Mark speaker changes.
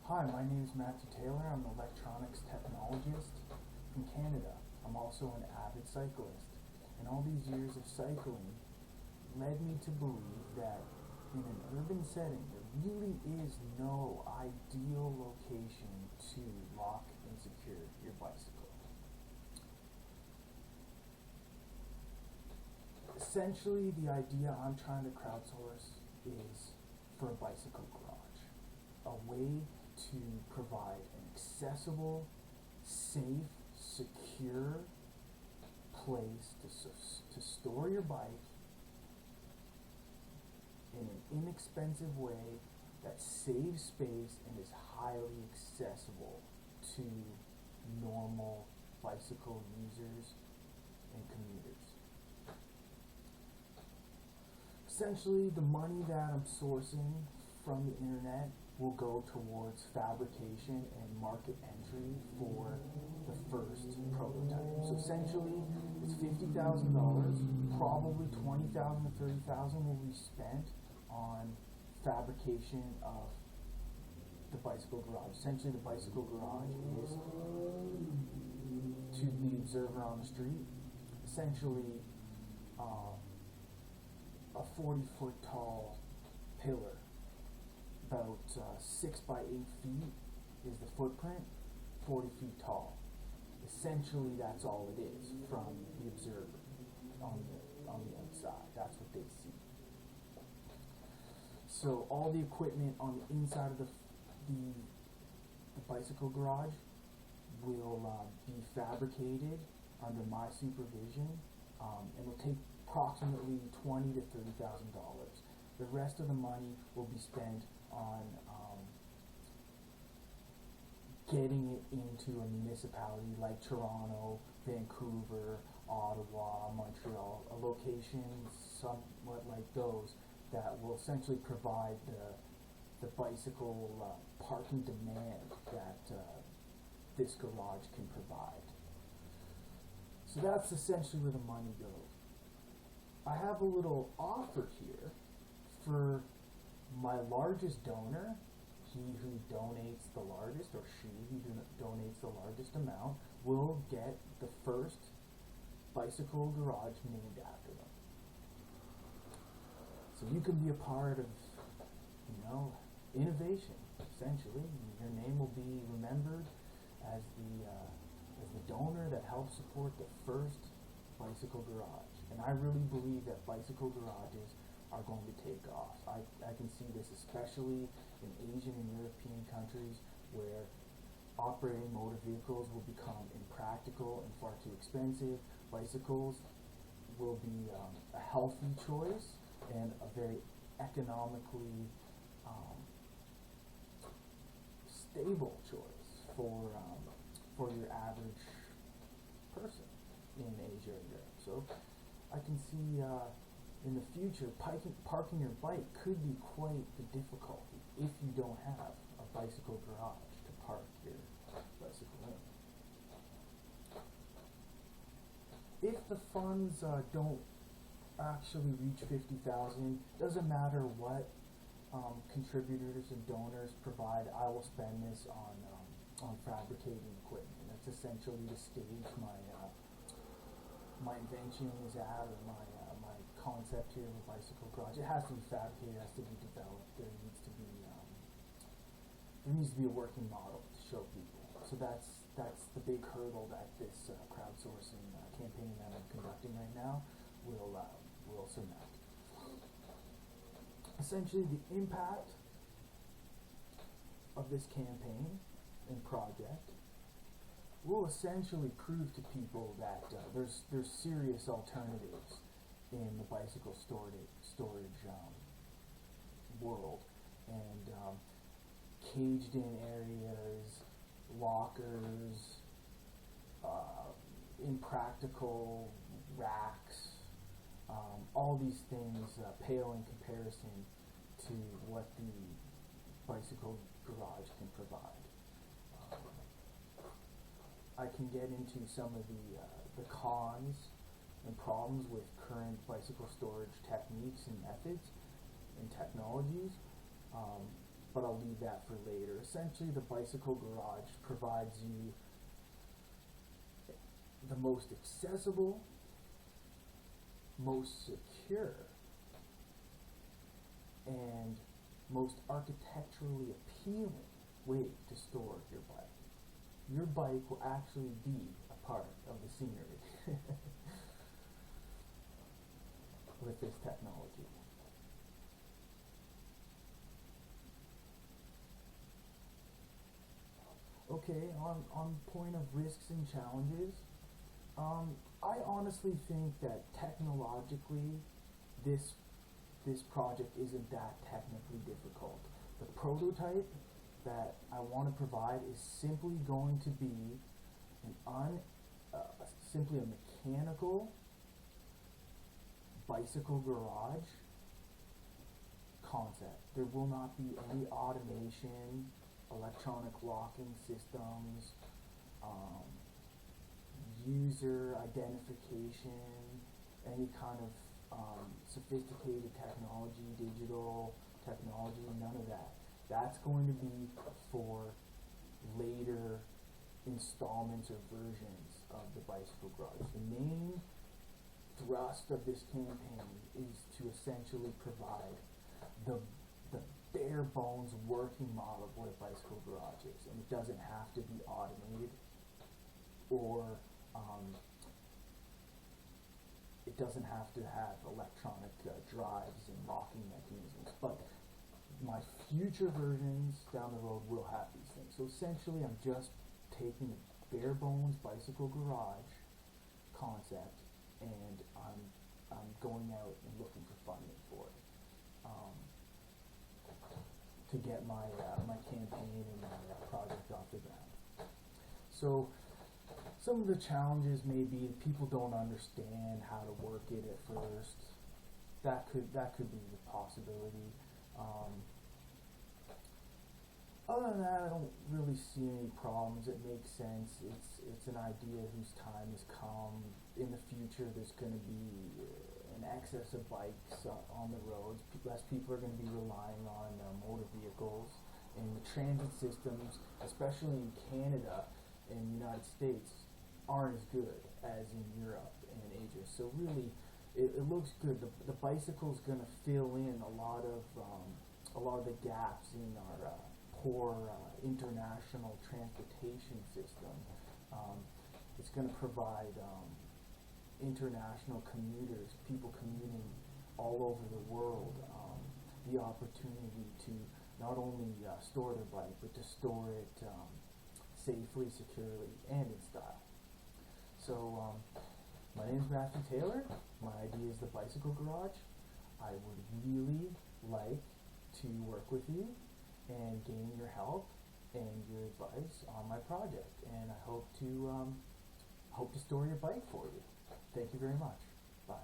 Speaker 1: Hi, my name is Matthew Taylor. I'm an electronics technologist from Canada. I'm also an avid cyclist. And all these years of cycling led me to believe that in an urban setting, there really is no ideal location to lock and secure your bicycle. Essentially, the idea I'm trying to crowdsource is for a bicycle garage, a way to provide an accessible, safe, secure place to store your bike in an inexpensive way that saves space and is highly accessible to normal bicycle users and commuters. Essentially, the money that I'm sourcing from the internet will go towards fabrication and market entry for the first prototype. So essentially, it's $50,000, probably $20,000 to $30,000 will be spent on fabrication of the bicycle garage. Essentially, the bicycle garage is, to the observer on the street, essentially a 40-foot tall pillar, about 6 by 8 feet is the footprint, 40 feet tall. Essentially, that's all it is from the observer on the outside. That's what they see. So all the equipment on the inside of the bicycle garage will be fabricated under my supervision, and will take approximately $20,000 to $30,000. The rest of the money will be spent on getting it into a municipality like Toronto, Vancouver, Ottawa, Montreal, a location somewhat like those that will essentially provide the bicycle parking demand that this garage can provide. So that's essentially where the money goes. I have a little offer here for my largest donor. He who donates the largest, or she who donates the largest amount, will get the first bicycle garage named after them. So you can be a part of, innovation. Essentially, your name will be remembered as the donor that helped support the first bicycle garage. And I really believe that bicycle garages are going to take off. I can see this especially in Asian and European countries where operating motor vehicles will become impractical and far too expensive. Bicycles will be a healthy choice and a very economically stable choice for your average person in Asia or Europe. So I can see in the future parking your bike could be quite the difficulty if you don't have a bicycle garage to park your bicycle in. If the funds don't actually reach $50,000, doesn't matter what contributors and donors provide, I will spend this on fabricating equipment. That's essentially the stage my invention is at, or my concept here of a bicycle garage. It has to be fabricated, it has to be developed. There needs to be a working model to show people. So that's the big hurdle that this crowdsourcing campaign that I'm conducting right now will surmount. Essentially, the impact of this campaign and project will essentially prove to people that there's serious alternatives in the bicycle storage world, and caged in areas, lockers, impractical racks, all these things pale in comparison to what the bicycle garage can provide. I can get into some of the cons and problems with current bicycle storage techniques and methods and technologies. but I'll leave that for later. Essentially, the bicycle garage provides you the most accessible, most secure, and most architecturally appealing way to store your bike. Your bike will actually be a part of the scenery with this technology. Okay, on point of risks and challenges, I honestly think that technologically this project isn't that technically difficult. The prototype that I want to provide is simply going to be simply a mechanical bicycle garage concept. There will not be any automation, electronic locking systems, user identification, any kind of sophisticated technology, digital technology, none of that. That's going to be for later installments or versions of the bicycle garage. The main thrust of this campaign is to essentially provide the bare bones working model of what a bicycle garage is, and it doesn't have to be automated or it doesn't have to have electronic drives and locking mechanisms, but my future versions down the road will have these things. So essentially I'm just taking a bare bones bicycle garage concept and I'm going out and looking for funding for it to get my my campaign and my project off the ground. So some of the challenges may be that people don't understand how to work it at first. That could be the possibility. Other than that, I don't really see any problems. It makes sense. It's an idea whose time has come. In the future, there's going to be an excess of bikes on the roads. Less people are going to be relying on motor vehicles, and the transit systems, especially in Canada and the United States, aren't as good as in Europe and Asia. So really, it looks good. The bicycle's going to fill in a lot of the gaps in our poor international transportation system. It's going to provide international commuters, people commuting all over the world, the opportunity to not only store their bike, but to store it safely, securely, and in style. So my name is Matthew Taylor. My idea is the Bicycle Garage. I would really like to work with you and gain your help and your advice on my project, and I hope to store your bike for you. Thank you very much. Bye.